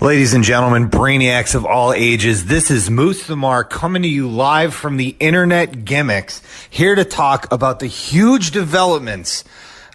Ladies and gentlemen, Brainiacs of all ages, this is Moose the Mark coming to you live from the Internet Gimmicks, here to talk about the huge developments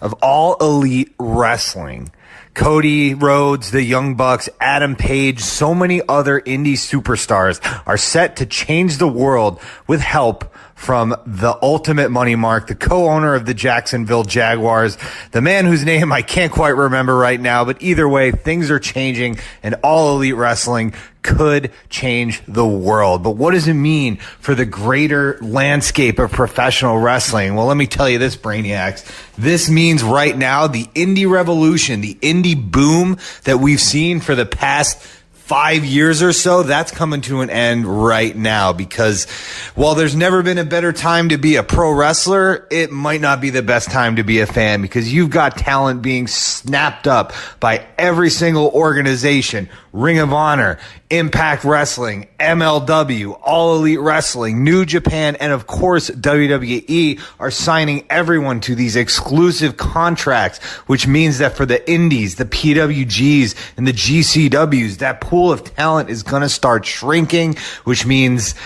of All Elite Wrestling. Cody Rhodes, the Young Bucks, Adam Page, so many other indie superstars are set to change the world with help from the Ultimate Money Mark, the co-owner of the Jacksonville Jaguars, the man whose name I can't quite remember right now, but either way, things are changing and All Elite Wrestling could change the world. But what does it mean for the greater landscape of professional wrestling? Well, let me tell you this, Brainiacs. This means right now the indie revolution, the indie boom that we've seen for the past 5 years or so, that's coming to an end right now, because while there's never been a better time to be a pro wrestler, it might not be the best time to be a fan, because you've got talent being snapped up by every single organization. Ring of Honor, Impact Wrestling, MLW, All Elite Wrestling, New Japan, and of course WWE are signing everyone to these exclusive contracts, which means that for the indies, the PWGs, and the GCWs, that pool of talent is going to start shrinking, which means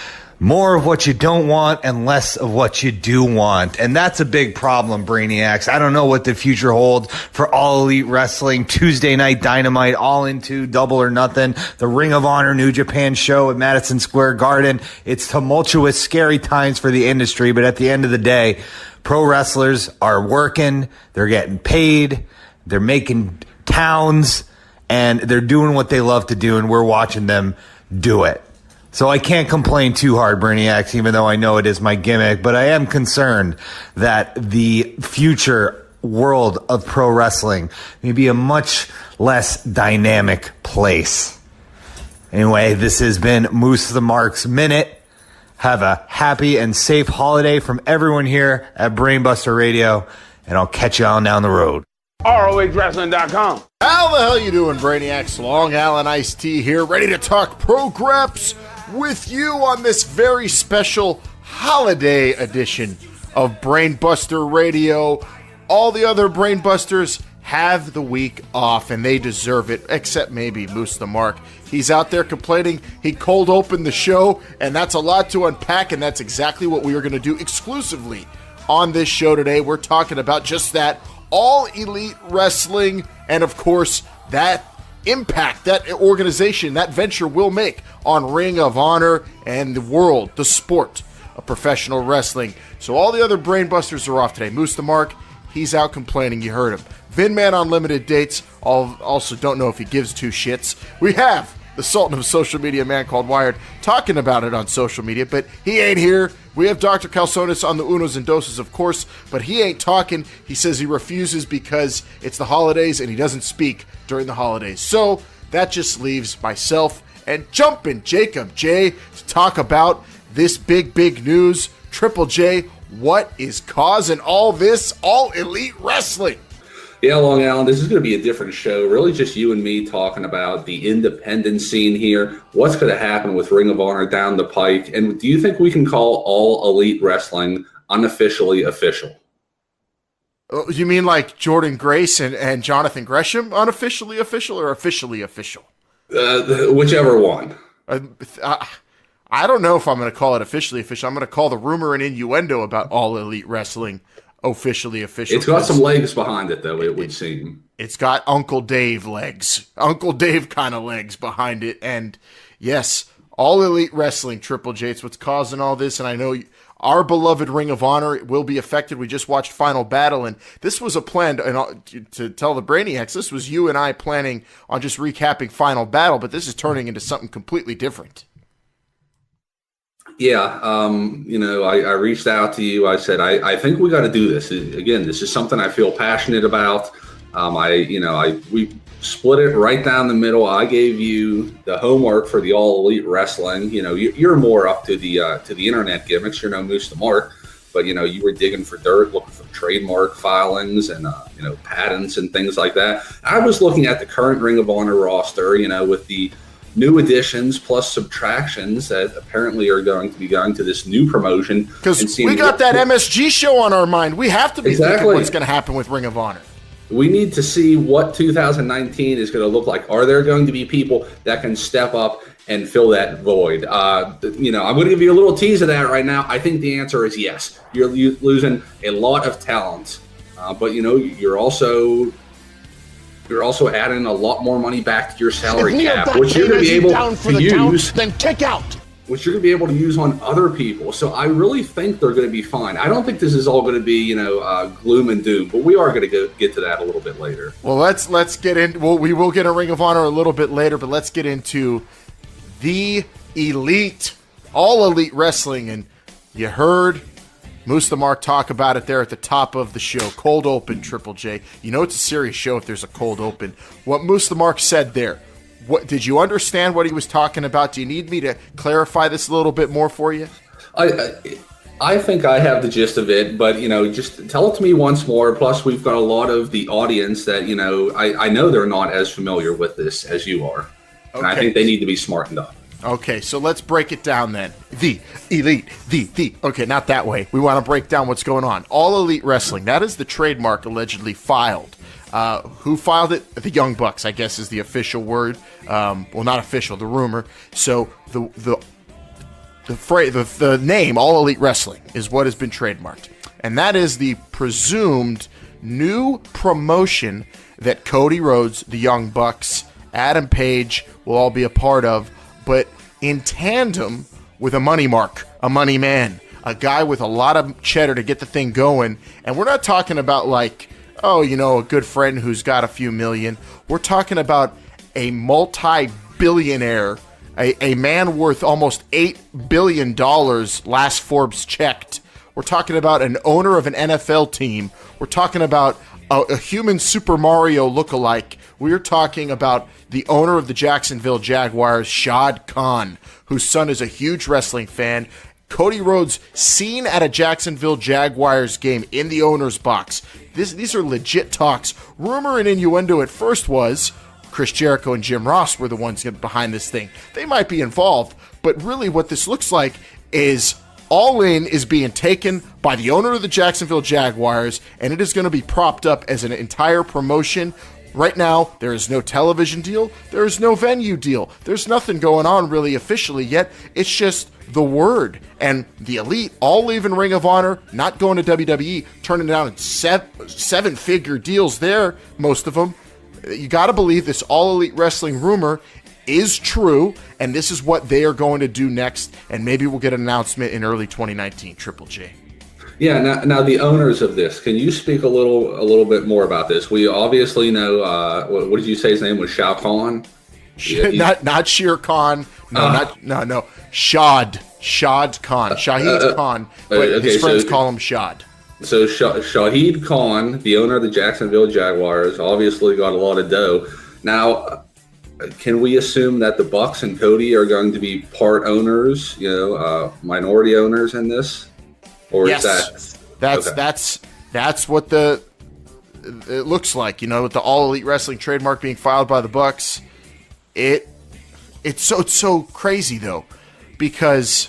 more of what you don't want and less of what you do want. And that's a big problem, Brainiacs. I don't know what the future holds for All Elite Wrestling, Tuesday Night Dynamite, All Into, Double or Nothing, the Ring of Honor New Japan show at Madison Square Garden. It's tumultuous, scary times for the industry, but at the end of the day, pro wrestlers are working, they're getting paid, they're making towns, and they're doing what they love to do, and we're watching them do it. So I can't complain too hard, Brainiacs, even though I know it is my gimmick, but I am concerned that the future world of pro wrestling may be a much less dynamic place. Anyway, this has been Moose the Mark's Minute. Have a happy and safe holiday from everyone here at Brainbuster Radio, and I'll catch you on down the road. ROHWrestling.com. How the hell you doing, Brainiacs? Long Alan Ice-T here, ready to talk progress with you on this very special holiday edition of Brainbuster Radio. All the other Brainbusters have the week off, and they deserve it, except maybe Moose the Mark. He's out there complaining he cold opened the show, and that's a lot to unpack, and that's exactly what we are going to do exclusively on this show today. We're talking about just that, All Elite Wrestling, and of course, that impact that organization, that venture will make on Ring of Honor and the world, the sport of professional wrestling. So all the other Brainbusters are off today. Moose the Mark, he's out complaining, you heard him. Vinman on limited dates, also don't know if he gives two shits. We have the Sultan of social media, man called Wired, talking about it on social media, but he ain't here. We have Dr. Calzones on the Unos and Doses, of course, but he ain't talking. He says he refuses because it's the holidays and he doesn't speak during the holidays. So that just leaves myself and Jumpin' Jacob J to talk about this big news. Triple J, what is causing all this All Elite Wrestling? Yeah, Long Alan, this is going to be a different show. Really just you and me talking about the independent scene here. What's going to happen with Ring of Honor down the pike? And do you think we can call All Elite Wrestling unofficially official? You mean like Jordan Grace and Jonathan Gresham unofficially official or officially official? Whichever one. I don't know if I'm going to call it officially official. I'm going to call the rumor and innuendo about All Elite Wrestling officially official. It's got some legs behind it, though, it would seem. It's got Uncle Dave legs. Uncle Dave kind of legs behind it. And yes, All Elite Wrestling, Triple J, it's what's causing all this. And I know our beloved Ring of Honor will be affected. We just watched Final Battle, and this was a plan to tell the Brainiacs, this was you and I planning on just recapping Final Battle, but this is turning into something completely different. Yeah, I reached out to you. I said, I think we got to do this. Again, this is something I feel passionate about. We split it right down the middle. I gave you the homework for the All Elite Wrestling. You know, you're more up to the internet gimmicks. You're no Moose the Mark, but you were digging for dirt, looking for trademark filings and patents and things like that. I was looking at the current Ring of Honor roster. With the new additions plus subtractions that apparently are going to be going to this new promotion. Because we got that MSG show on our mind. We have to be thinking what's going to happen with Ring of Honor. We need to see what 2019 is going to look like. Are there going to be people that can step up and fill that void? I'm going to give you a little tease of that right now. I think the answer is yes. You're losing a lot of talent, but you're also adding a lot more money back to your salary cap, which you're going to be able to use. Then kick out. Which you're going to be able to use on other people. So I really think they're going to be fine. I don't think this is all going to be, gloom and doom, but we are going to get to that a little bit later. Well, let's get in. Well, we will get a Ring of Honor a little bit later, but let's get into the Elite, All Elite Wrestling. And you heard Moose the Mark talk about it there at the top of the show. Cold open, Triple J. You know it's a serious show if there's a cold open. What Moose the Mark said there. What did you understand what he was talking about? Do you need me to clarify this a little bit more for you? I think I have the gist of it, but just tell it to me once more. Plus, we've got a lot of the audience that I know they're not as familiar with this as you are, and I think they need to be smartened up. Okay, so let's break it down then. The Elite, the. Okay, not that way. We want to break down what's going on. All Elite Wrestling. That is the trademark allegedly filed. Who filed it? The Young Bucks, I guess, is the official word. Well, not official, the rumor. So the name All Elite Wrestling is what has been trademarked, and that is the presumed new promotion that Cody Rhodes, the Young Bucks, Adam Page will all be a part of, but in tandem with a money mark, a money man, a guy with a lot of cheddar to get the thing going. And we're not talking about like, a good friend who's got a few million. We're talking about a multi-billionaire, a man worth almost $8 billion last Forbes checked. We're talking about an owner of an NFL team. We're talking about a human Super Mario lookalike. We're talking about the owner of the Jacksonville Jaguars, Shad Khan, whose son is a huge wrestling fan. Cody Rhodes seen at a Jacksonville Jaguars game in the owner's box. These are legit talks. Rumor and innuendo at first was Chris Jericho and Jim Ross were the ones behind this thing. They might be involved, but really what this looks like is All In is being taken by the owner of the Jacksonville Jaguars, and it is going to be propped up as an entire promotion. Right now, there is no television deal. There is no venue deal. There's nothing going on really officially yet. It's just the word. And the Elite, all leaving Ring of Honor, not going to WWE, turning down seven-figure deals there, most of them. You got to believe this All Elite Wrestling rumor is true, and this is what they are going to do next, and maybe we'll get an announcement in early 2019, Triple J. Yeah, now the owners of this, can you speak a little bit more about this? We obviously know, what did you say his name was, Shao Kahn? Not Shere Khan. No. Shad Khan. Shahid Khan. But his friends call him Shad. So Shahid Khan, the owner of the Jacksonville Jaguars, obviously got a lot of dough. Now, can we assume that the Bucks and Cody are going to be part owners, minority owners in this? Or yes, is that's what it looks like. With the All Elite Wrestling trademark being filed by the Bucks, it's so crazy though, because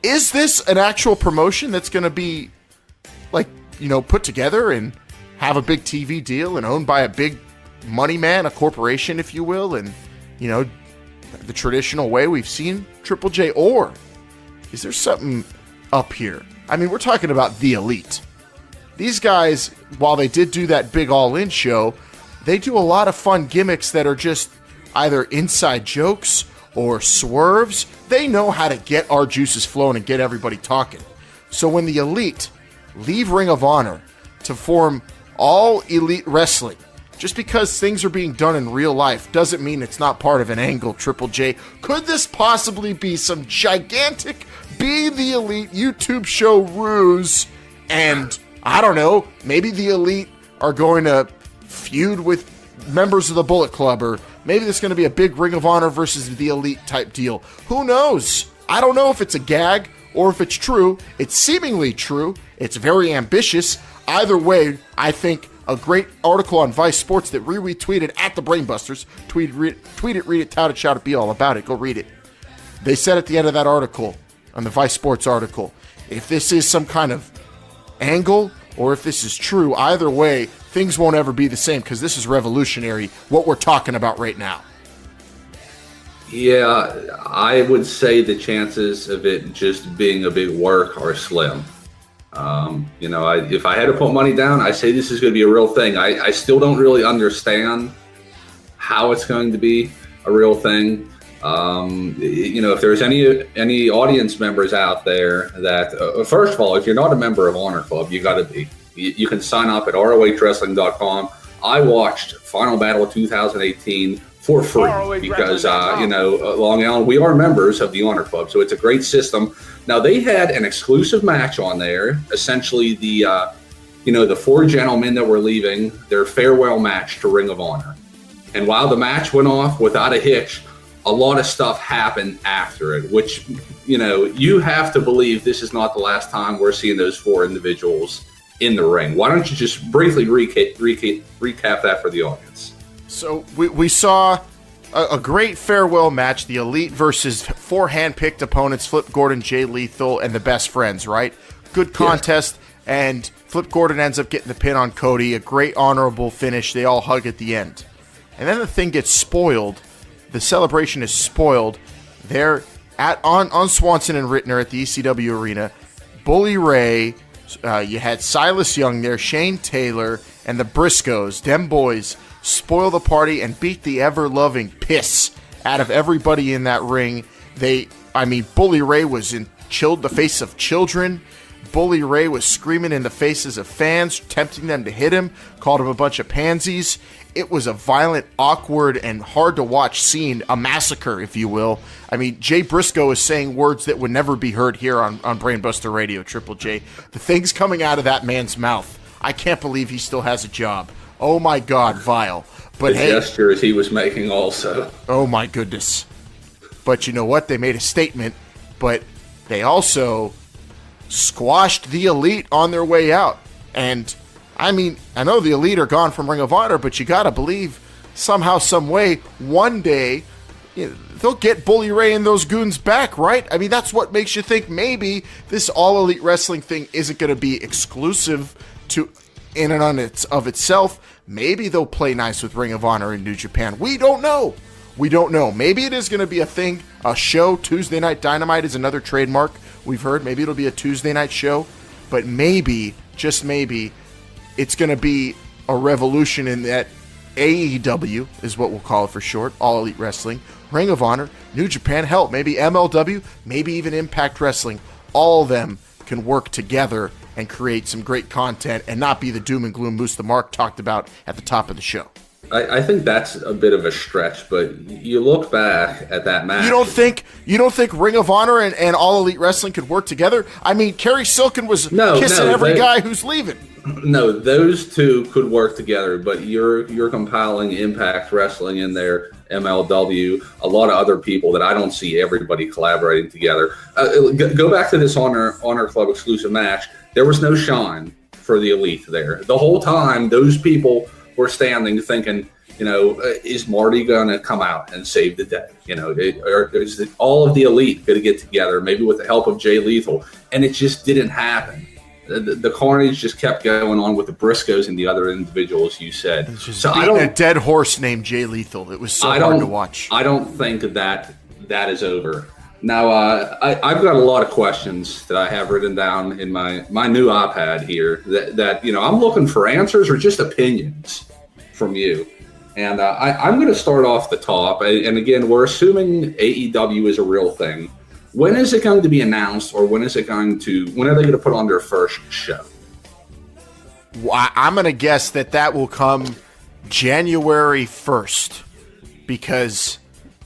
is this an actual promotion that's going to be put together and have a big TV deal and owned by a big money man, a corporation, if you will, and the traditional way we've seen Triple J, or is there something up here? I mean, we're talking about the Elite. These guys, while they did do that big all-in show, they do a lot of fun gimmicks that are just either inside jokes or swerves. They know how to get our juices flowing and get everybody talking. So when the Elite leave Ring of Honor to form All Elite Wrestling, just because things are being done in real life doesn't mean it's not part of an angle, Triple J. Could this possibly be some gigantic Be the Elite YouTube show ruse? And, I don't know, maybe the Elite are going to feud with members of the Bullet Club, or maybe there's going to be a big Ring of Honor versus the Elite type deal. Who knows? I don't know if it's a gag or if it's true. It's seemingly true. It's very ambitious. Either way, I think a great article on Vice Sports that we retweeted at the Brainbusters. Tweet it, read it, tout it, shout it, be all about it. Go read it. They said at the end of that article, on the Vice Sports article, if this is some kind of angle or if this is true, either way, things won't ever be the same because this is revolutionary, what we're talking about right now. Yeah, I would say the chances of it just being a big work are slim. If I had to put money down, I say this is going to be a real thing. I still don't really understand how it's going to be a real thing. If there's any audience members out there that, first of all, if you're not a member of Honor Club, you got to be. You can sign up at rohwrestling.com. I watched Final Battle 2018 for free because, Long Alan, we are members of the Honor Club, so it's a great system. Now, they had an exclusive match on there, essentially the 4 gentlemen that were leaving, their farewell match to Ring of Honor. And while the match went off without a hitch, a lot of stuff happened after it, which, you have to believe this is not the last time we're seeing those 4 individuals in the ring. Why don't you just briefly recap that for the audience? So we saw a great farewell match, the Elite versus 4 hand-picked opponents, Flip Gordon, Jay Lethal, and the Best Friends, right? Good contest, and Flip Gordon ends up getting the pin on Cody, a great honorable finish. They all hug at the end. And then the thing gets spoiled. The celebration is spoiled. They're on Swanson and Rittner at the ECW arena. Bully Ray, you had Silas Young there, Shane Taylor, and the Briscoes. Them boys spoil the party and beat the ever-loving piss out of everybody in that ring. Bully Ray was in the face of children. Bully Ray was screaming in the faces of fans, tempting them to hit him, called him a bunch of pansies. It was a violent, awkward, and hard-to-watch scene, a massacre, if you will. Jay Briscoe is saying words that would never be heard here on Brainbuster Radio, Triple J. The things coming out of that man's mouth, I can't believe he still has a job. Oh, my God, vile. But the gestures he was making also. Oh, my goodness. But you know what? They made a statement, but they also squashed the Elite on their way out. And I know the Elite are gone from Ring of Honor, but you got to believe somehow, some way, one day, they'll get Bully Ray and those goons back, right? That's what makes you think maybe this All Elite Wrestling thing isn't going to be exclusive to in and on of itself. Maybe they'll play nice with Ring of Honor in New Japan. We don't know. Maybe it is going to be a thing, a show. Tuesday Night Dynamite is another trademark we've heard. Maybe it'll be a Tuesday night show. But maybe, just maybe, it's going to be a revolution in that AEW is what we'll call it for short, All Elite Wrestling, Ring of Honor, New Japan, hell, maybe MLW, maybe even Impact Wrestling. All of them can work together and create some great content and not be the doom and gloom Moose the Mark talked about at the top of the show. I think that's a bit of a stretch, but you look back at that match. You don't think Ring of Honor and All Elite Wrestling could work together? Kerry Silken was kissing every guy who's leaving. No, those two could work together, but you're compiling Impact Wrestling in there, MLW, a lot of other people that I don't see everybody collaborating together. Go back to this Honor Club exclusive match. There was no shine for the Elite there. The whole time, those people were standing thinking, is Marty going to come out and save the day? Or is all of the Elite going to get together, maybe with the help of Jay Lethal? And it just didn't happen. The carnage just kept going on with the Briscoes and the other individuals you said. So a dead horse named Jay Lethal. It was so hard to watch. I don't think that is over. Now, I've got a lot of questions that I have written down in my new iPad here that I'm looking for answers or just opinions from you. And I'm going to start off the top. And again, we're assuming AEW is a real thing. When is it going to be announced, or when are they going to put on their first show? I'm going to guess that will come January 1st because,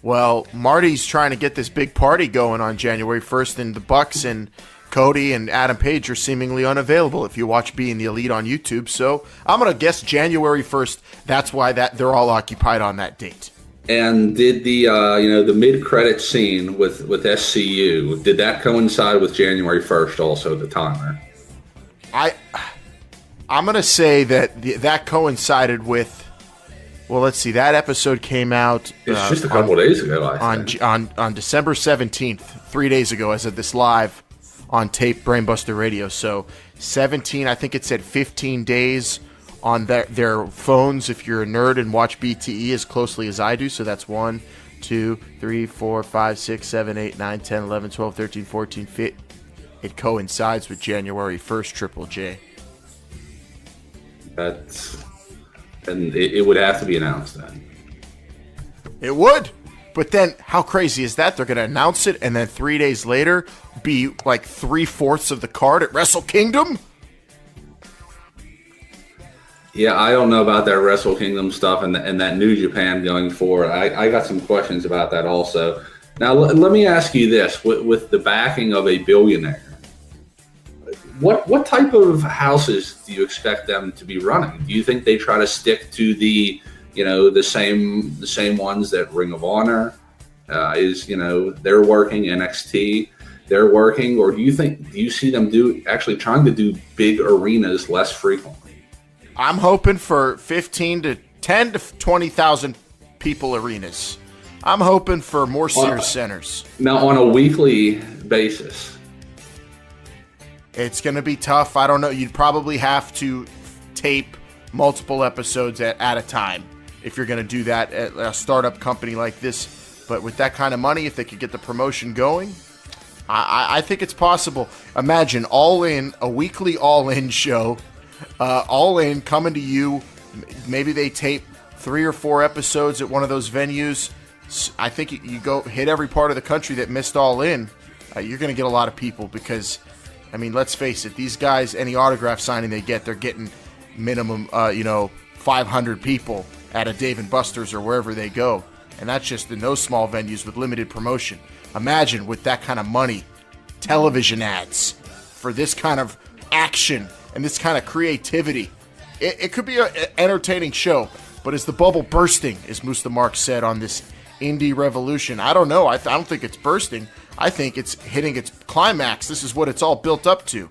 well, Marty's trying to get this big party going on January 1st, and the Bucks and Cody and Adam Page are seemingly unavailable if you watch Being the Elite on YouTube. So I'm going to guess January 1st. That's why they're all occupied on that date. And did the mid-credit scene with SCU, did that coincide with January 1st also, the timer? I'm going to say that coincided with, well, let's see, that episode came out... It's just a couple days ago, I think. On December 17th, 3 days ago, as of this live on tape Brainbuster Radio. So 17, I think it said 15 days on their phones if you're a nerd and watch BTE as closely as I do. So that's 1, 2, 3, 4, 5, 6, 7, 8, 9, 10, 11, 12, 13, 14, 15. It coincides with January 1st, Triple J. And it would have to be announced then. It would. But then how crazy is that? They're going to announce it and then 3 days later be like 3/4 of the card at Wrestle Kingdom? Yeah, I don't know about that Wrestle Kingdom stuff and that New Japan going forward. I got some questions about that also. Now, let me ask you this. With the backing of a billionaire, what type of houses do you expect them to be running? Do you think they try to stick to the same ones that Ring of Honor is, they're working, NXT, they're working, or do you see them actually trying to do big arenas less frequently? I'm hoping for 10 to 20,000 people arenas. I'm hoping for more Sears centers. Now, on a weekly basis. It's going to be tough. I don't know. You'd probably have to tape multiple episodes at a time if you're going to do that at a startup company like this. But with that kind of money, if they could get the promotion going, I think it's possible. Imagine All In, a weekly All In show, All In coming to you. Maybe they tape 3 or 4 episodes at one of those venues. I think you go hit every part of the country that missed All In. You're going to get a lot of people because, I mean, let's face it, these guys, any autograph signing they get, they're getting minimum, 500 people at a Dave & Buster's or wherever they go. And that's just in those small venues with limited promotion. Imagine with that kind of money, television ads for this kind of action and this kind of creativity. It could be an entertaining show, but is the bubble bursting, as Moose the Mark said on this indie revolution? I don't know. I don't think it's bursting. I think it's hitting its climax. This is what it's all built up to.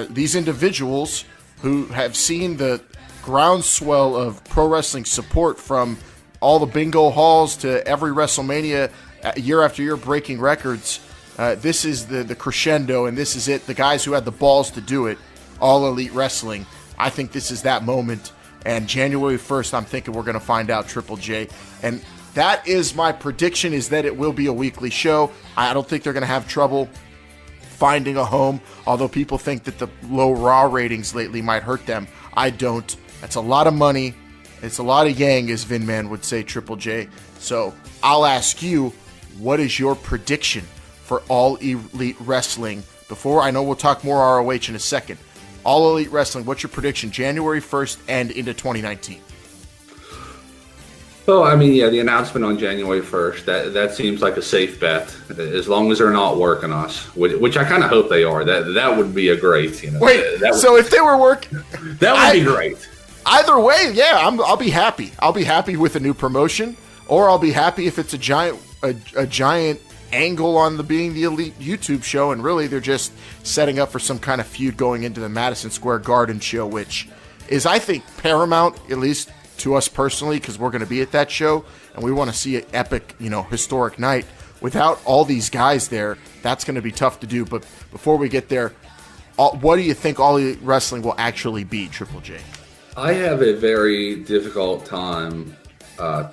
These individuals who have seen the groundswell of pro wrestling support from all the bingo halls to every WrestleMania year after year breaking records. This is the crescendo, and this is it. The guys who had the balls to do it, All Elite Wrestling. I think this is that moment. And January 1st, I'm thinking we're going to find out, Triple J. And that is my prediction, is that it will be a weekly show. I don't think they're going to have trouble finding a home, although people think that the low Raw ratings lately might hurt them. I don't. That's a lot of money. It's a lot of yang, as Vin Man would say, Triple J. So I'll ask you, what is your prediction for All Elite Wrestling? Before, I know we'll talk more ROH in a second. All Elite Wrestling, what's your prediction January 1st and into 2019? Well, I mean, yeah, the announcement on January 1st, that seems like a safe bet, as long as they're not working us, which I kind of hope they are. That would be a great, Wait, so if they were working... That would be great. Either way, yeah, I'll be happy. I'll be happy with a new promotion, or I'll be happy if it's a giant angle on being the Elite YouTube show, and really they're just setting up for some kind of feud going into the Madison Square Garden show, which is, I think, paramount, at least to us personally, because we're going to be at that show, and we want to see an epic, historic night. Without all these guys there, that's going to be tough to do. But before we get there, what do you think All Elite Wrestling will actually be, Triple J? I have a very difficult time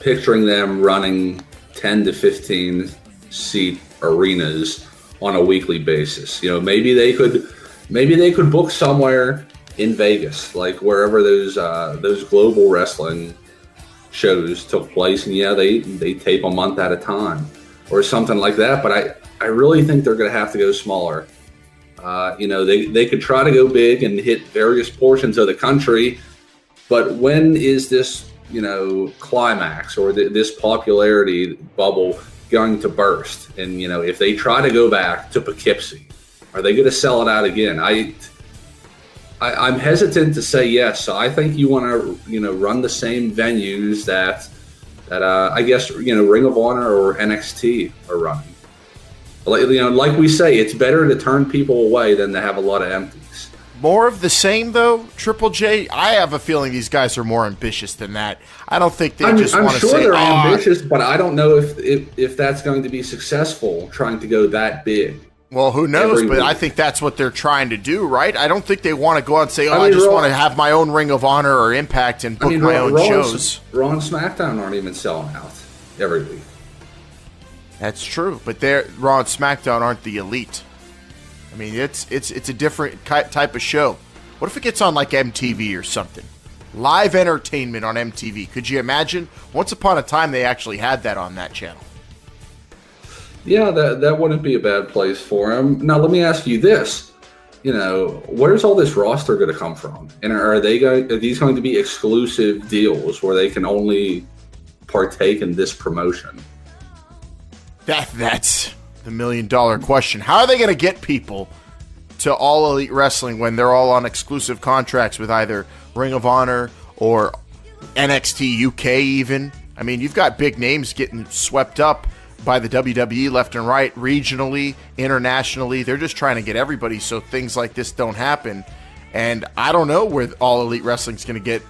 picturing them running 10 to 15 seat arenas on a weekly basis. Maybe they could book somewhere in Vegas, like wherever those global wrestling shows took place, and they tape a month at a time or something like that. But I really think they're going to have to go smaller. They could try to go big and hit various portions of the country, but when is this climax or this popularity bubble going to burst? And if they try to go back to Poughkeepsie, are they going to sell it out again? I'm hesitant to say yes. So I think you want to run the same venues that I guess Ring of Honor or NXT are running. Like we say, it's better to turn people away than to have a lot of empties. More of the same, though, Triple J. I have a feeling these guys are more ambitious than that. I don't think they just want to say, I'm sure they're ambitious, but I don't know if that's going to be successful, trying to go that big. Well, who knows? But I think that's what they're trying to do, right? I don't think they want to go out and say, I just want to have my own Ring of Honor or Impact and book my own shows. Raw and SmackDown aren't even selling out every week. That's true, but Raw and SmackDown aren't the elite. I mean, it's a different type of show. What if it gets on like MTV or something? Live entertainment on MTV. Could you imagine? Once upon a time, they actually had that on that channel. Yeah, that wouldn't be a bad place for him. Now, let me ask you this. Where's all this roster going to come from? And are these going to be exclusive deals where they can only partake in this promotion? That's the $1 million question. How are they going to get people to All Elite Wrestling when they're all on exclusive contracts with either Ring of Honor or NXT UK even? I mean, you've got big names getting swept up by the WWE left and right, regionally, internationally. They're just trying to get everybody so things like this don't happen. And I don't know where All Elite Wrestling's going to get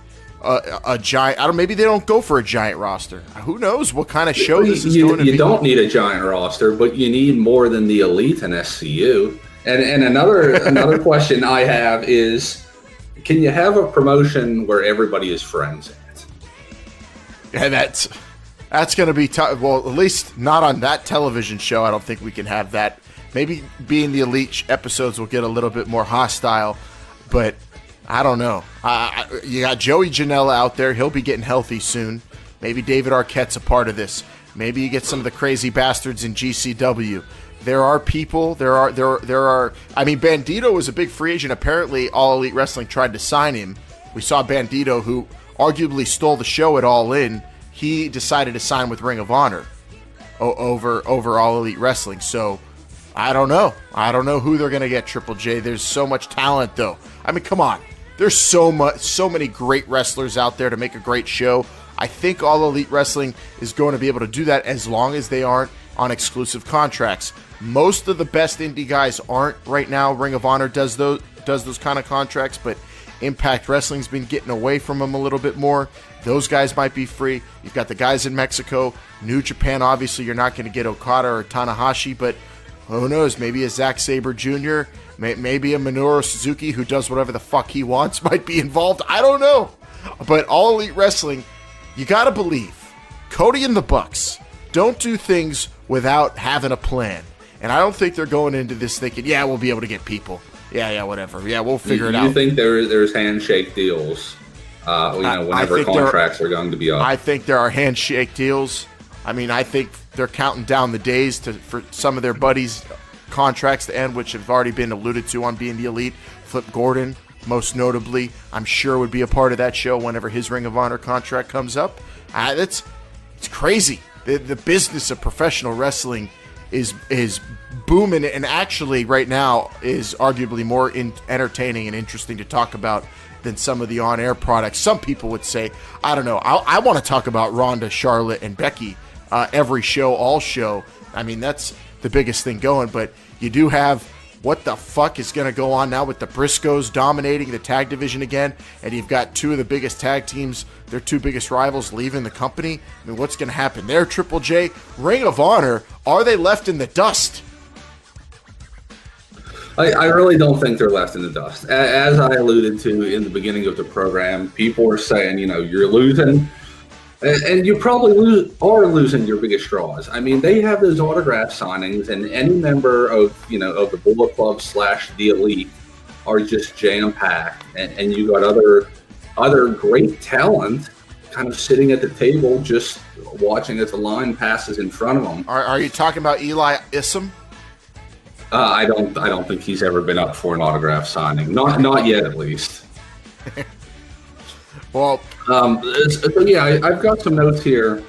a giant. Maybe they don't go for a giant roster. Who knows what kind of show this is going to be? You don't need a giant roster, but you need more than the Elite and SCU. And another question I have is, can you have a promotion where everybody is friends in it? Yeah, that's going to be tough. Well, at least not on that television show. I don't think we can have that. Maybe being the Elite episodes will get a little bit more hostile, but I don't know. You got Joey Janela out there. He'll be getting healthy soon. Maybe David Arquette's a part of this. Maybe you get some of the crazy bastards in GCW. There are people. There are. I mean, Bandito was a big free agent. Apparently, All Elite Wrestling tried to sign him. We saw Bandito, who arguably stole the show at All In. He decided to sign with Ring of Honor over All Elite Wrestling. So I don't know. I don't know who they're going to get, Triple J. There's so much talent, though. I mean, come on. There's so many great wrestlers out there to make a great show. I think All Elite Wrestling is going to be able to do that as long as they aren't on exclusive contracts. Most of the best indie guys aren't right now. Ring of Honor does those kind of contracts, but Impact Wrestling's been getting away from them a little bit more. Those guys might be free. You've got the guys in Mexico. New Japan, obviously, you're not going to get Okada or Tanahashi, but who knows? Maybe a Zack Sabre Jr., maybe a Minoru Suzuki who does whatever the fuck he wants might be involved. I don't know. But All Elite Wrestling, you got to believe. Cody and the Bucks don't do things without having a plan. And I don't think they're going into this thinking, yeah, we'll be able to get people. Yeah, whatever. Yeah, we'll figure it out. You think there's handshake deals whenever contracts are going to be up? I think there are handshake deals. I mean, I think they're counting down the days for some of their buddies' contracts to end, which have already been alluded to on Being the Elite. Flip Gordon, most notably, I'm sure would be a part of that show whenever his Ring of Honor contract comes up. It's crazy. The business of professional wrestling is booming, and actually right now is arguably more entertaining and interesting to talk about than some of the on-air products. Some people would say, I don't know, I want to talk about Ronda, Charlotte, and Becky every show, all show. I mean, that's the biggest thing going, but you do have what the fuck is going to go on now with the Briscoes dominating the tag division again, and you've got two of the biggest tag teams, their two biggest rivals, leaving the company. I mean, what's going to happen there, Triple J? Ring of Honor, are they left in the dust? I really don't think they're left in the dust. As I alluded to in the beginning of the program, people are saying, you're losing, and you probably are losing your biggest draws. I mean, they have those autograph signings, and any member of the Bullet Club / the Elite are just jam-packed, and you got other great talent kind of sitting at the table just watching as the line passes in front of them. Are you talking about Eli Isom? I don't think he's ever been up for an autograph signing. Not yet, at least. Well, I've got some notes here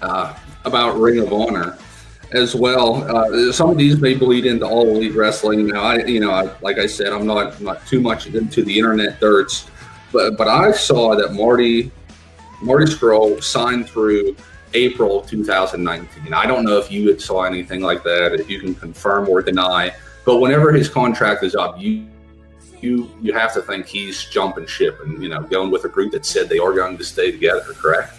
about Ring of Honor as well. Some of these may bleed into All Elite Wrestling. Now, like I said, I'm not too much into the internet dirts, but I saw that Marty Scurll signed through April 2019. I don't know if you saw anything like that, if you can confirm or deny, but whenever his contract is up, you have to think he's jumping ship and going with a group that said they are going to stay together, correct?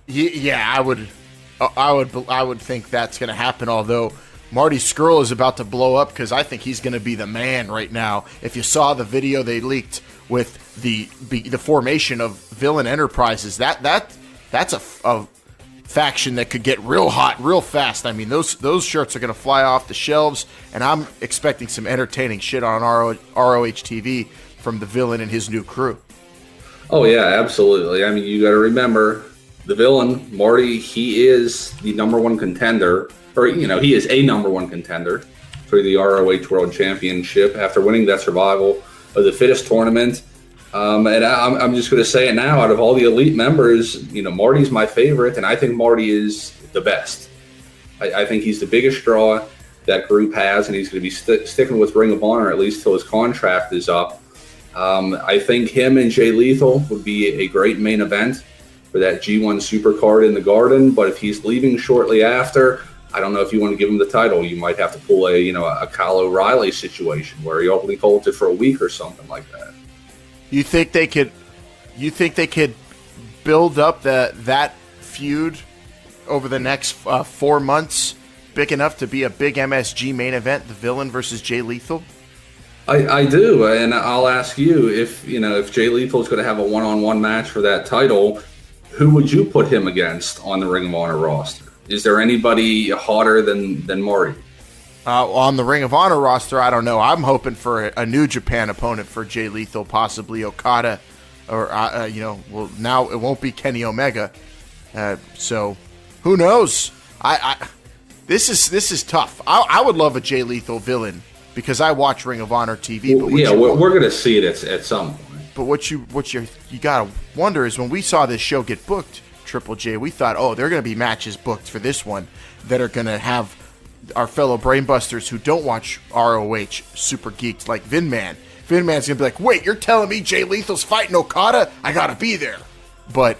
Yeah, I would think that's going to happen, although Marty Scurll is about to blow up because I think he's going to be the man right now. If you saw the video they leaked with the formation of Villain Enterprises, that's a faction that could get real hot real fast. I mean, those shirts are going to fly off the shelves, and I'm expecting some entertaining shit on ROH TV from the Villain and his new crew. Oh, yeah, absolutely. I mean, you got to remember, the Villain, Marty, he is the number one contender, or, he is a number one contender for the ROH World Championship after winning that Survival of the Fittest tournament. And I'm just going to say it now, out of all the elite members, Marty's my favorite, and I think Marty is the best. I think he's the biggest draw that group has, and he's going to be sticking with Ring of Honor at least till his contract is up. I think him and Jay Lethal would be a great main event for that G1 Supercard in the Garden, but if he's leaving shortly after, I don't know if you want to give him the title. You might have to pull a Kyle O'Reilly situation where he only holds it for a week or something like that. You think they could build up that feud over the next 4 months big enough to be a big MSG main event, the Villain versus Jay Lethal? I do, and I'll ask you if Jay Lethal is going to have a one-on-one match for that title, who would you put him against on the Ring of Honor roster? Is there anybody hotter than Marty? On the Ring of Honor roster, I don't know. I'm hoping for a New Japan opponent for Jay Lethal, possibly Okada, or well, now it won't be Kenny Omega. So who knows? This is tough. I would love a Jay Lethal Villain because I watch Ring of Honor TV. Well, but we're going to see it at some point. But what you gotta wonder is when we saw this show get booked, Triple J, we thought, there are going to be matches booked for this one that are going to have our fellow Brainbusters who don't watch ROH super geeked like Vinman. Vinman's going to be like, wait, you're telling me Jay Lethal's fighting Okada? I got to be there. But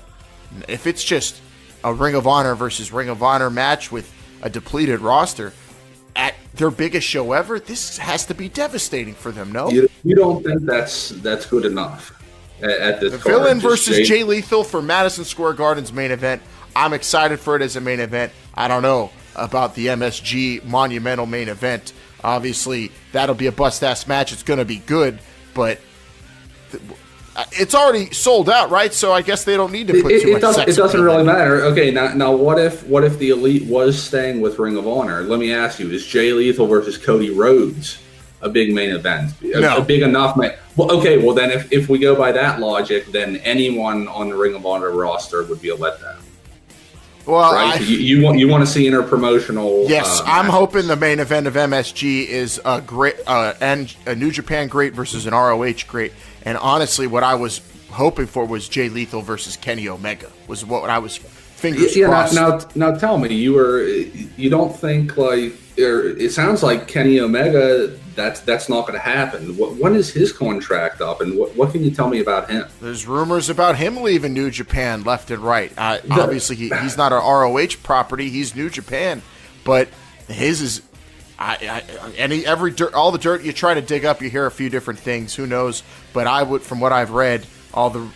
if it's just a Ring of Honor versus Ring of Honor match with a depleted roster at their biggest show ever, this has to be devastating for them, no? You don't think that's good enough at this The card? Villain versus Jay Lethal for Madison Square Garden's main event. I'm excited for it as a main event. I don't know about the MSG Monumental main event. Obviously, that'll be a bust-ass match. It's going to be good, but it's already sold out, right? So I guess they don't need to put too much sex. It doesn't really matter. Okay, now what if the Elite was staying with Ring of Honor? Let me ask you: is Jay Lethal versus Cody Rhodes a big main event? No. A big enough main? Well, okay. Well, then if we go by that logic, then anyone on the Ring of Honor roster would be a letdown. Well, right? You want to see interpromotional? Yes, I'm hoping the main event of MSG is a great and a New Japan great versus an ROH great. And honestly, what I was hoping for was Jay Lethal versus Kenny Omega. Was what I was fingers crossed. Now tell me, you don't think it sounds like Kenny Omega. That's not going to happen. When is his contract up, and what can you tell me about him? There's rumors about him leaving New Japan left and right. Obviously, he's not an ROH property. He's New Japan, but his is. All the dirt you try to dig up, you hear a few different things. Who knows? But I would, from what I've read, all the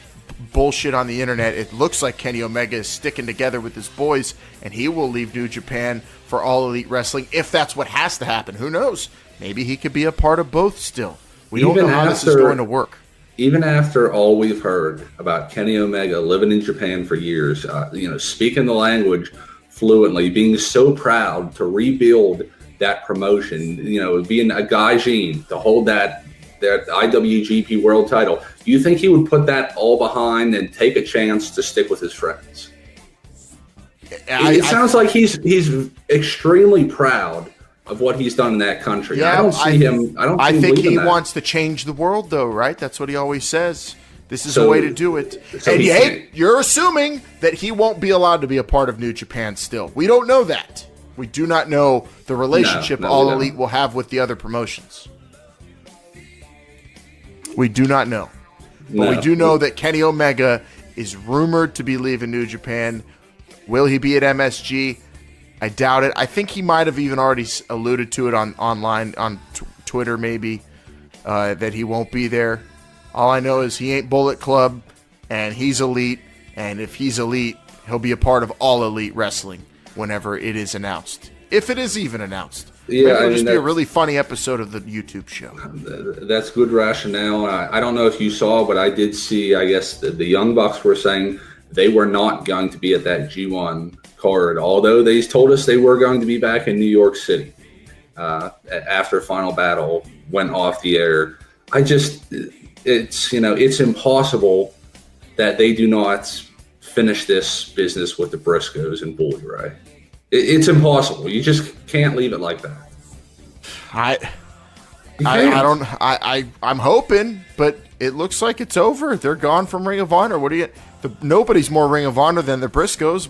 bullshit on the internet, it looks like Kenny Omega is sticking together with his boys, and he will leave New Japan for All Elite Wrestling if that's what has to happen. Who knows? Maybe he could be a part of both still. We don't know how this is going to work. Even after all we've heard about Kenny Omega living in Japan for years, speaking the language fluently, being so proud to rebuild that promotion, being a gaijin to hold that IWGP World title, do you think he would put that all behind and take a chance to stick with his friends? It sounds like he's extremely proud of what he's done in that country. Yeah, I don't see him. I think he wants to change the world, though, right? That's what he always says. This is a way to do it. So and you're assuming that he won't be allowed to be a part of New Japan still. We don't know that. We do not know the relationship All Elite will have with the other promotions. We do not know. But we do know that Kenny Omega is rumored to be leaving New Japan. Will he be at MSG? I doubt it. I think he might have even already alluded to it online, on Twitter maybe, that he won't be there. All I know is he ain't Bullet Club, and he's Elite, and if he's Elite, he'll be a part of All Elite Wrestling whenever it is announced. if it is even announced. Yeah, it'll just be a really funny episode of the YouTube show. That's good rationale. I don't know if you saw, but I did see, I guess, the Young Bucks were saying they were not going to be at that G1 card, although they told us they were going to be back in New York City after Final Battle went off the air. It's impossible that they do not finish this business with the Briscoes and Bully Ray. It's impossible. You just can't leave it like that. I'm hoping, but it looks like it's over. They're gone from Ring of Honor. Nobody's more Ring of Honor than the Briscoes.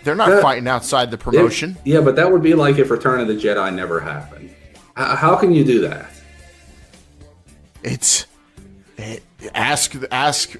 They're not fighting outside the promotion. Yeah, but that would be like if Return of the Jedi never happened. How can you do that? Ask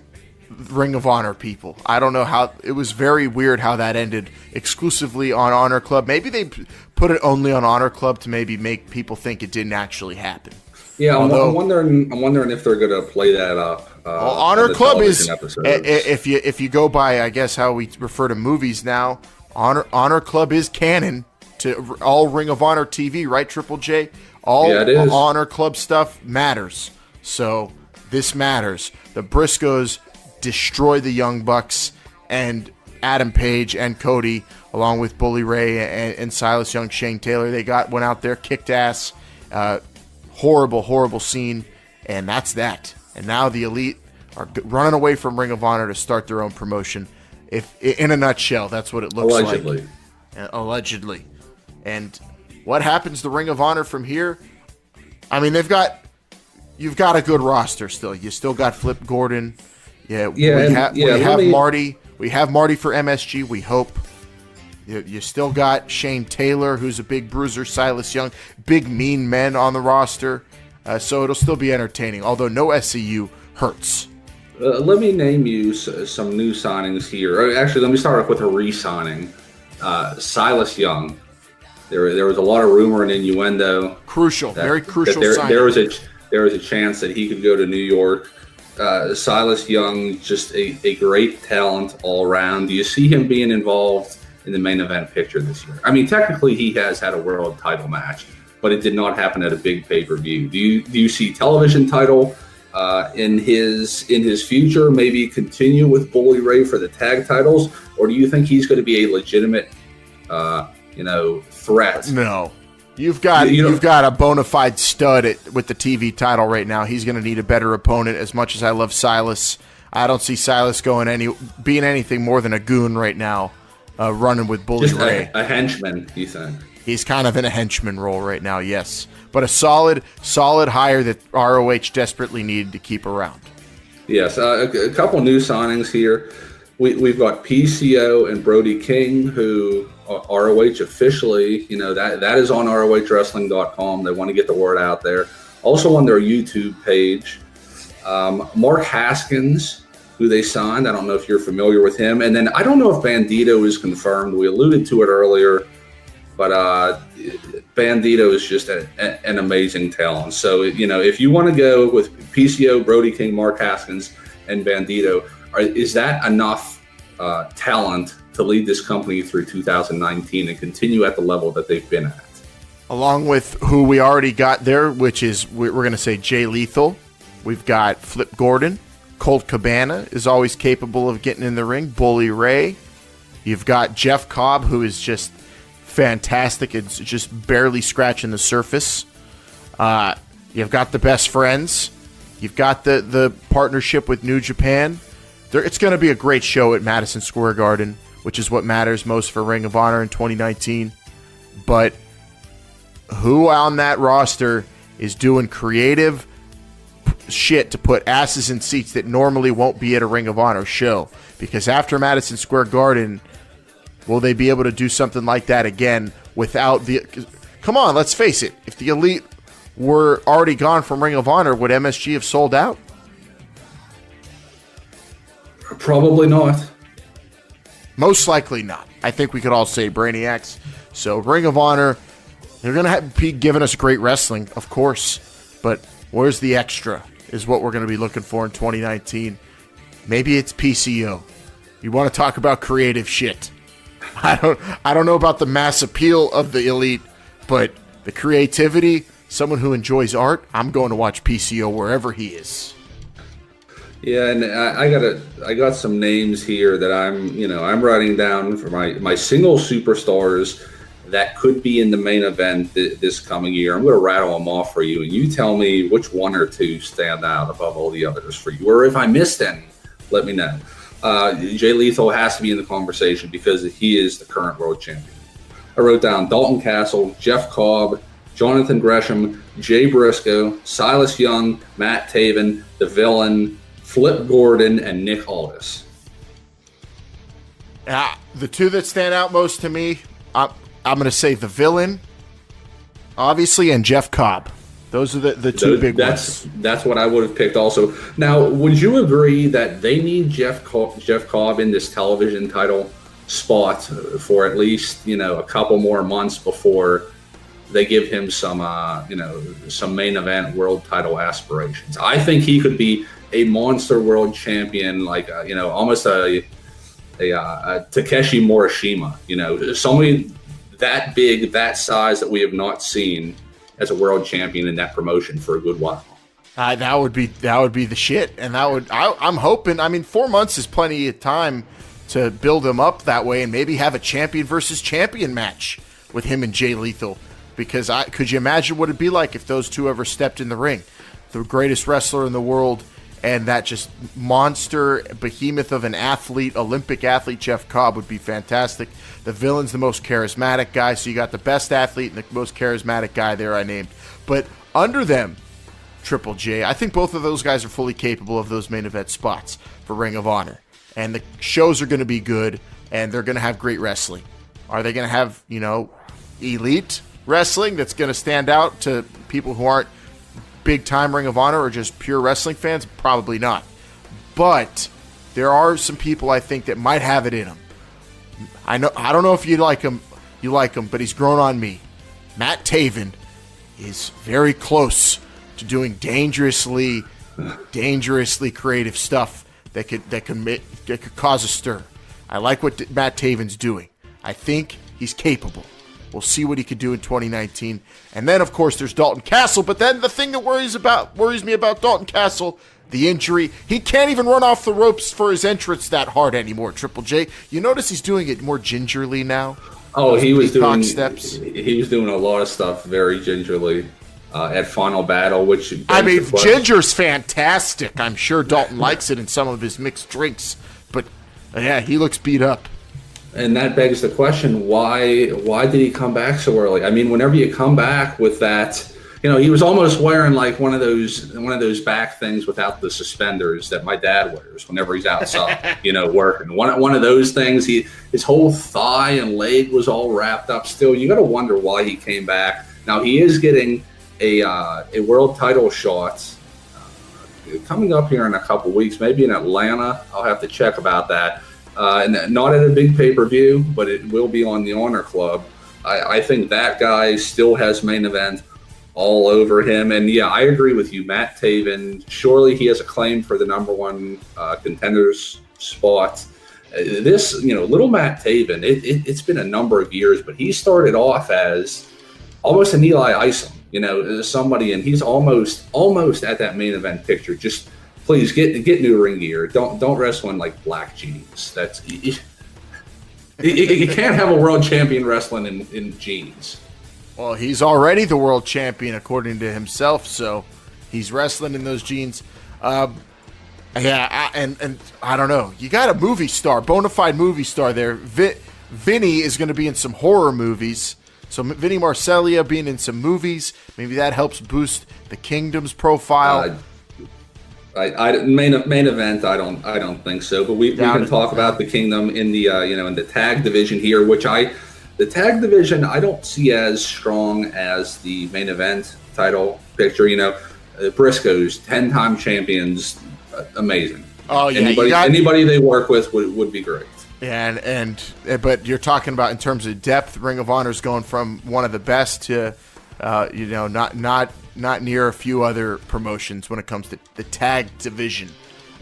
Ring of Honor people. I don't know how. It was very weird how that ended exclusively on Honor Club. Maybe they put it only on Honor Club to maybe make people think it didn't actually happen. Yeah, I'm wondering if they're going to play that up. Honor Club is if you go by, I guess, how we refer to movies now. Honor Club is canon to all Ring of Honor TV, right? Triple J. Honor Club stuff matters. So this matters. The Briscoes destroy the Young Bucks, and Adam Page and Cody, along with Bully Ray and Silas Young, Shane Taylor, went out there, kicked ass. Horrible scene, and that's that. And now the Elite are running away from Ring of Honor to start their own promotion. If in a nutshell, that's what it looks like. Allegedly. And what happens to Ring of Honor from here? I mean, you've got a good roster still. You still got Flip Gordon. We have Marty. We have Marty for MSG. We hope. You still got Shane Taylor, who's a big bruiser, Silas Young, big mean men on the roster. So it'll still be entertaining, although no SCU hurts. Let me name you some new signings here. Actually, let me start off with a re-signing. Silas Young. There was a lot of rumor and innuendo. Very crucial signing. There was a chance that he could go to New York. Silas Young, just a great talent all around. Do you see him being involved in the main event picture this year? I mean, technically he has had a world title match, but it did not happen at a big pay-per-view. Do you see television title in his future? Maybe continue with Bully Ray for the tag titles, or do you think he's going to be a legitimate threat? No. You've got a bona fide stud with the TV title right now. He's going to need a better opponent. As much as I love Silas, I don't see Silas being anything more than a goon right now, running with Bully Ray. A henchman, you think? He's kind of in a henchman role right now, yes. But a solid hire that ROH desperately needed to keep around. Yes, a couple new signings here. We've got PCO and Brody King, who ROH officially, that is on ROHWrestling.com. They want to get the word out there. Also on their YouTube page, Mark Haskins, who they signed. I don't know if you're familiar with him. And then I don't know if Bandito is confirmed. We alluded to it earlier, but Bandito is just an amazing talent. So, if you want to go with PCO, Brody King, Mark Haskins, and Bandito, is that enough talent to lead this company through 2019 and continue at the level that they've been at? Along with who we already got there, which is, we're going to say Jay Lethal. We've got Flip Gordon. Colt Cabana is always capable of getting in the ring. Bully Ray. You've got Jeff Cobb, who is just fantastic. It's just barely scratching the surface. You've got the Best Friends. You've got the partnership with New Japan. It's going to be a great show at Madison Square Garden, which is what matters most for Ring of Honor in 2019. But who on that roster is doing creative shit to put asses in seats that normally won't be at a Ring of Honor show? Because after Madison Square Garden, will they be able to do something like that again without the... Come on, let's face it. If the Elite were already gone from Ring of Honor, would MSG have sold out? Probably not. Most likely not. I think we could all say Brainiacs. So Ring of Honor, they're going to be giving us great wrestling, of course. But where's the extra is what we're going to be looking for in 2019. Maybe it's PCO. You want to talk about creative shit. I don't know about the mass appeal of the Elite, but the creativity, someone who enjoys art, I'm going to watch PCO wherever he is. Yeah, and I got some names here that I'm writing down for my single superstars that could be in the main event this coming year. I'm going to rattle them off for you, and you tell me which one or two stand out above all the others for you. Or if I missed any, let me know. Jay Lethal has to be in the conversation because he is the current world champion. I wrote down Dalton Castle, Jeff Cobb, Jonathan Gresham, Jay Briscoe, Silas Young, Matt Taven, The Villain, Flip Gordon, and Nick Aldis. The two that stand out most to me, I'm going to say The Villain, obviously, and Jeff Cobb. Those are the two big ones. That's what I would have picked also. Now, would you agree that they need Jeff Cobb in this television title spot for at least, a couple more months before they give him some main event world title aspirations? I think he could be a monster world champion, like almost a Takeshi Morishima. Somebody that big, that size that we have not seen as a world champion in that promotion for a good while. That would be the shit, and I'm hoping. I mean, 4 months is plenty of time to build him up that way, and maybe have a champion versus champion match with him and Jay Lethal. Because could you imagine what it'd be like if those two ever stepped in the ring? The greatest wrestler in the world and that just monster behemoth of an athlete, Olympic athlete, Jeff Cobb, would be fantastic. The Villain's the most charismatic guy, so you got the best athlete and the most charismatic guy there I named. But under them, Triple J, I think both of those guys are fully capable of those main event spots for Ring of Honor. And the shows are going to be good, and they're going to have great wrestling. Are they going to have, elite wrestling that's going to stand out to people who aren't big-time Ring of Honor or just pure wrestling fans? Probably not. But there are some people I think that might have it in them. I don't know if you like him, but he's grown on me. Matt Taven is very close to doing dangerously creative stuff that could cause a stir. I like what Matt Taven's doing. I think he's capable. We'll see what he could do in 2019. And then, of course, there's Dalton Castle. But then the thing that worries me about Dalton Castle, the injury. He can't even run off the ropes for his entrance that hard anymore, Triple J. You notice he's doing it more gingerly now? Oh, he was doing steps. He was doing a lot of stuff very gingerly at Final Battle, which... ginger's fantastic. I'm sure Dalton likes it in some of his mixed drinks. But, yeah, he looks beat up. And that begs the question, why did he come back so early? I mean, whenever you come back with that, he was almost wearing like one of those back things without the suspenders that my dad wears whenever he's outside, working. One of those things, his whole thigh and leg was all wrapped up still. You got to wonder why he came back. Now, he is getting a world title shot coming up here in a couple weeks, maybe in Atlanta. I'll have to check about that. And not at a big pay-per-view, but it will be on the Honor Club. I think that guy still has main event all over him. And, yeah, I agree with you. Matt Taven, surely he has a claim for the number one contenders spot. Little Matt Taven, it's been a number of years, but he started off as almost an Eli Isom, somebody, and he's almost at that main event picture. Just please get new ring gear. Don't wrestle in like black jeans. That's you can't have a world champion wrestling in jeans. Well, he's already the world champion according to himself, so he's wrestling in those jeans. And I don't know. You got a movie star, bona fide movie star there. Vinny is going to be in some horror movies. So Vinny Marcellia being in some movies, maybe that helps boost the Kingdom's profile. Main event, I don't think so. But we can talk about the Kingdom in the in the tag division here, the tag division I don't see as strong as the main event title picture. Briscoes, 10-time champions, amazing. Oh yeah, anybody they work with would be great. But you're talking about in terms of depth, Ring of Honor is going from one of the best to not near a few other promotions when it comes to the tag division.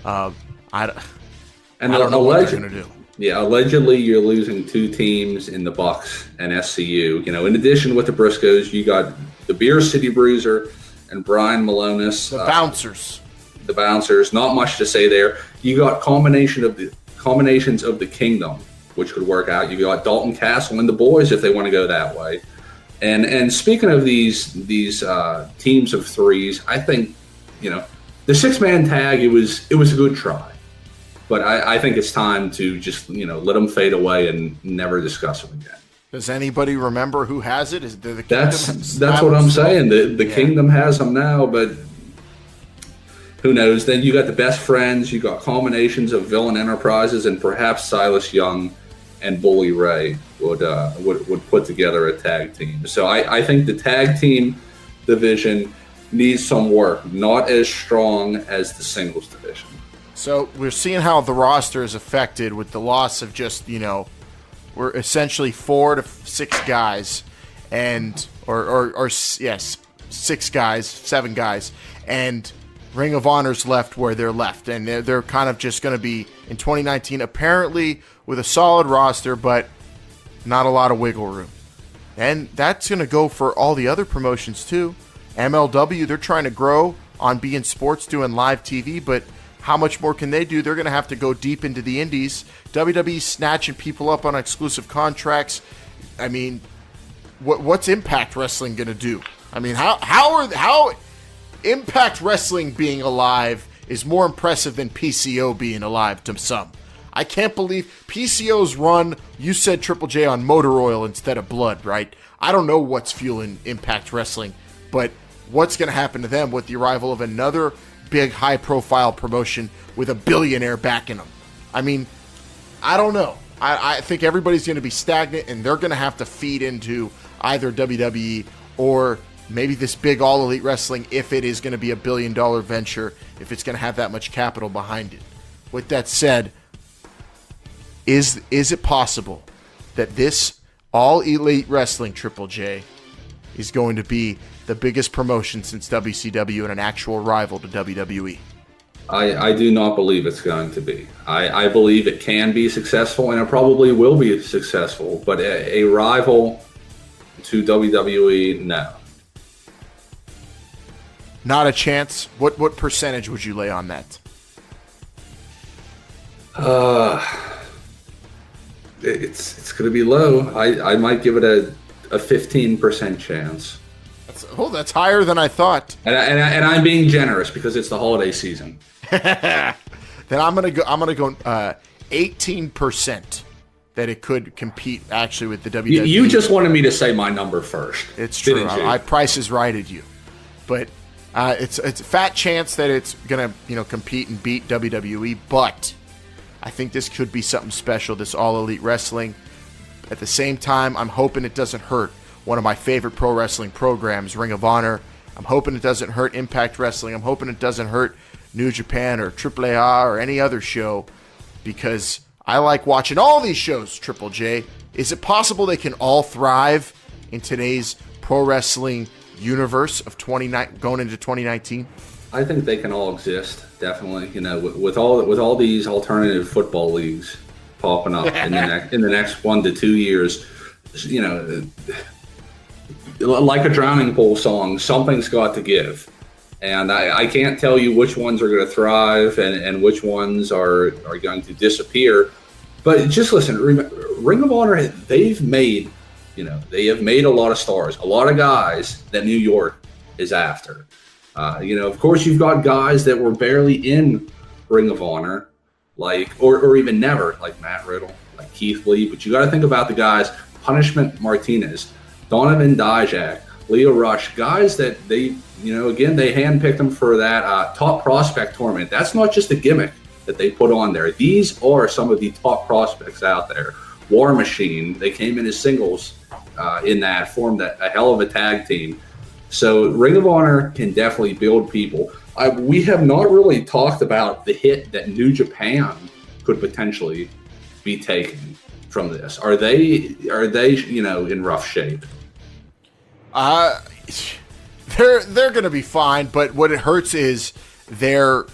I don't know what they're going to do. Yeah, allegedly you're losing 2 teams in the Bucks and SCU. You know, in addition with the Briscoes, you got the Beer City Bruiser and Brian Malonis. The Bouncers. The Bouncers. Not much to say there. You got combinations of the Kingdom, which could work out. You got Dalton Castle and the boys if they want to go that way. And speaking of these teams of 3s, I think, you know, the 6-man tag, it was a good try. But I think it's time to just, you know, let them fade away and never discuss them again. Does anybody remember who has it? Is it the Kingdom? That's what I'm saying. The Kingdom has them now, but who knows? Then you got the Best Friends. You got combinations of Villain Enterprises, and perhaps Silas Young and Bully Ray would put together a tag team. So I think the tag team division needs some work, not as strong as the singles division. So we're seeing how the roster is affected with the loss of just, you know, we're essentially 4 to 6 guys, and or 6 guys, 7 guys, and Ring of Honor's left where they're left, and they're kind of just going to be in 2019 apparently with a solid roster, but not a lot of wiggle room. And that's going to go for all the other promotions too. MLW, they're trying to grow on beIN Sports, doing live TV, but how much more can they do? They're going to have to go deep into the indies. WWE snatching people up on exclusive contracts. I mean, what's Impact Wrestling going to do? I mean, how Impact Wrestling being alive is more impressive than PCO being alive to some. I can't believe PCO's run, you said Triple J, on motor oil instead of blood, right? I don't know what's fueling Impact Wrestling, but what's going to happen to them with the arrival of another big high-profile promotion with a billionaire backing them? I mean, I don't know. I think everybody's going to be stagnant, and they're going to have to feed into either WWE or maybe this big All Elite Wrestling if it is going to be a billion-dollar venture, if it's going to have that much capital behind it. With that said, is it possible that this All Elite Wrestling, Triple J, is going to be the biggest promotion since WCW and an actual rival to WWE? I do not believe it's going to be. I believe it can be successful, and it probably will be successful, but a rival to WWE, no. Not a chance? What percentage would you lay on that? It's going to be low. I might give it a 15% chance. That's higher than I thought. And I'm being generous because it's the holiday season. Then I'm gonna go 18% that it could compete actually with the WWE. You just wanted me to say my number first. It's true. I Price is Righted you, but it's a fat chance that it's gonna compete and beat WWE. But I think this could be something special. This All Elite Wrestling. At the same time, I'm hoping it doesn't hurt one of my favorite pro wrestling programs, Ring of Honor. I'm hoping it doesn't hurt Impact Wrestling. I'm hoping it doesn't hurt New Japan or AAA or any other show, because I like watching all these shows, Triple J. Is it possible they can all thrive in today's pro wrestling universe of going into 2019? I think they can all exist, definitely. With all these alternative football leagues popping up in the next 1 to 2 years, like a Drowning Pool song, something's got to give. And I can't tell you which ones are going to thrive and which ones are going to disappear. But just listen, Ring of Honor, they have made a lot of stars, a lot of guys that New York is after. Of course, you've got guys that were barely in Ring of Honor, or even never, like Matt Riddle, like Keith Lee. But you got to think about the guys, Punishment Martinez, Donovan Dijak, Leo Rush, guys that they handpicked them for that top prospect tournament. That's not just a gimmick that they put on there. These are some of the top prospects out there. War Machine, they came in as singles in that, formed a hell of a tag team. So Ring of Honor can definitely build people. We have not really talked about the hit that New Japan could potentially be taking from this. Are they in rough shape? They're going to be fine, but what it hurts is their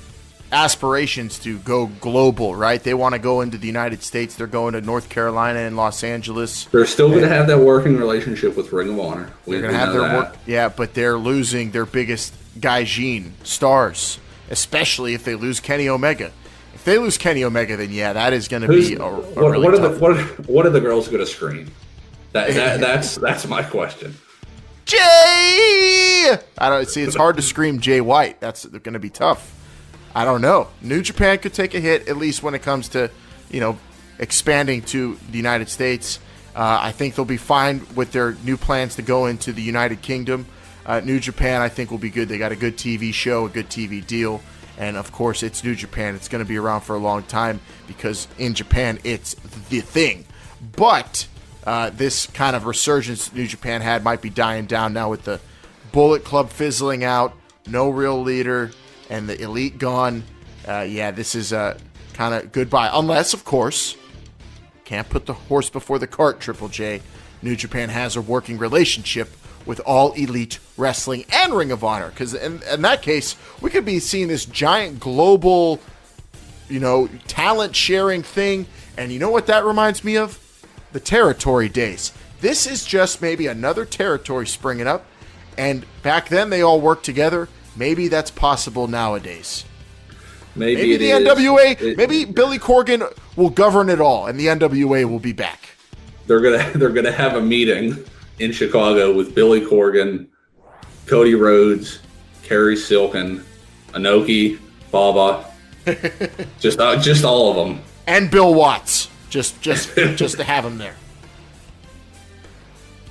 aspirations to go global, right? They want to go into the United States. They're going to North Carolina and Los Angeles. They're still going to have that working relationship with Ring of Honor. They're going to have their work. Yeah, but they're losing their biggest gaijin stars, especially if they lose Kenny Omega. If they lose Kenny Omega, then yeah, that is going to be a really tough. What are the girls going to scream? That's my question. Jay! I don't see. It's hard to scream Jay White. That's going to be tough. I don't know. New Japan could take a hit, at least when it comes to, expanding to the United States. I think they'll be fine with their new plans to go into the United Kingdom. New Japan, I think, will be good. They got a good TV show, a good TV deal. And, of course, it's New Japan. It's going to be around for a long time because in Japan, it's the thing. But this kind of resurgence New Japan had might be dying down now with the Bullet Club fizzling out, no real leader, and the Elite gone. This is kind of goodbye. Unless, of course, can't put the horse before the cart, Triple J. New Japan has a working relationship with All Elite Wrestling and Ring of Honor. Because in that case, we could be seeing this giant global, talent sharing thing. And you know what that reminds me of? The territory days. This is just maybe another territory springing up. And back then they all worked together. Maybe that's possible nowadays. Maybe the NWA, maybe Billy Corgan will govern it all, and the NWA will be back. They're gonna have a meeting in Chicago with Billy Corgan, Cody Rhodes, Kerry Silken, Inoki, Baba, just all of them, and Bill Watts, just to have him there.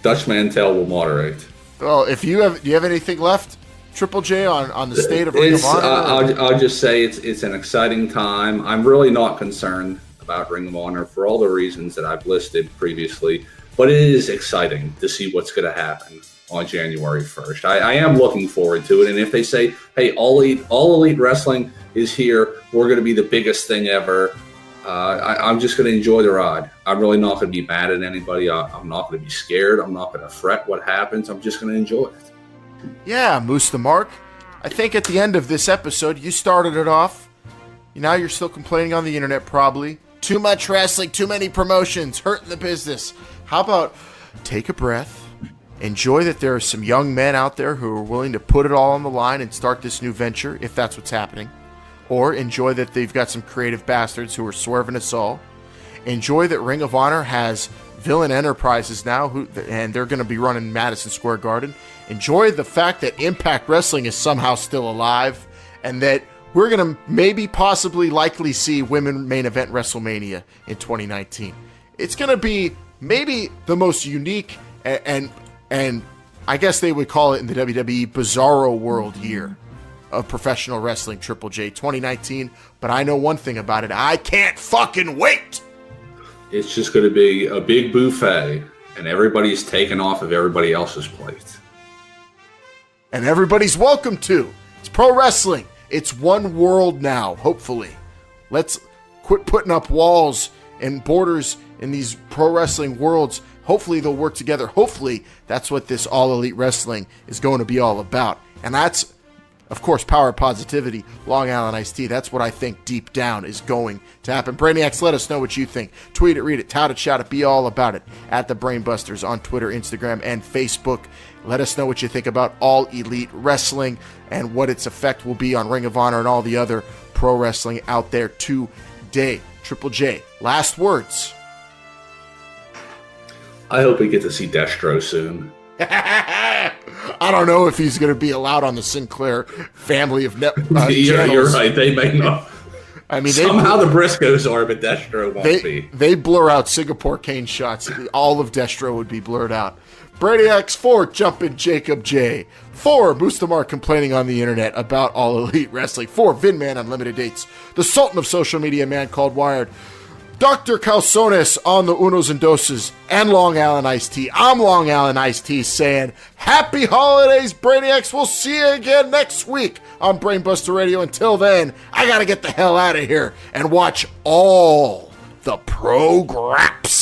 Dutch Mantel will moderate. Well, do you have anything left, Triple J, on the state of Ring of Honor? I'll just say it's an exciting time. I'm really not concerned about Ring of Honor for all the reasons that I've listed previously, but it is exciting to see what's going to happen on January 1st. I am looking forward to it, and if they say, hey, All Elite Wrestling is here, we're going to be the biggest thing ever, I'm just going to enjoy the ride. I'm really not going to be mad at anybody. I'm not going to be scared. I'm not going to fret what happens. I'm just going to enjoy it. Yeah, Moose the Mark. I think at the end of this episode, you started it off. Now you're still complaining on the internet, probably. Too much wrestling, too many promotions, hurting the business. How about take a breath, enjoy that there are some young men out there who are willing to put it all on the line and start this new venture, if that's what's happening. Or enjoy that they've got some creative bastards who are swerving us all. Enjoy that Ring of Honor has Villain Enterprises now, and they're going to be running Madison Square Garden. Enjoy the fact that Impact Wrestling is somehow still alive, and that we're going to maybe possibly likely see Women Main Event WrestleMania in 2019. It's going to be maybe the most unique and I guess they would call it in the WWE Bizarro World year of professional wrestling, Triple J 2019. But I know one thing about it. I can't fucking wait. It's just going to be a big buffet, and everybody's taken off of everybody else's plate. And everybody's welcome to. It's pro wrestling. It's one world now, hopefully. Let's quit putting up walls and borders in these pro wrestling worlds. Hopefully they'll work together. Hopefully that's what this All Elite Wrestling is going to be all about. And that's, of course, power of positivity, Long Alan Iced Tea. That's what I think deep down is going to happen. Brainiacs, let us know what you think. Tweet it, read it, tout it, shout it, be all about it. At the Brainbusters on Twitter, Instagram, and Facebook. Let us know what you think about All Elite Wrestling and what its effect will be on Ring of Honor and all the other pro wrestling out there today. Triple J, last words. I hope we get to see Destro soon. I don't know if he's going to be allowed on the Sinclair family of net. You're right. They may not. I mean, somehow the Briscoes are, but Destro won't be. They blur out Singapore cane shots. All of Destro would be blurred out. Brainiacs 4, Jumpin' Jacob J. 4, Mustamar complaining on the internet about All Elite Wrestling. 4, Vinman Unlimited Dates. The Sultan of Social Media, Man Called Wired. Dr. Calzones on the Unos and Doses, and Long Alan Iced Tea. I'm Long Alan Iced Tea saying, happy holidays, Brainiacs. We'll see you again next week on Brainbuster Radio. Until then, I gotta get the hell out of here and watch all the pro-graps.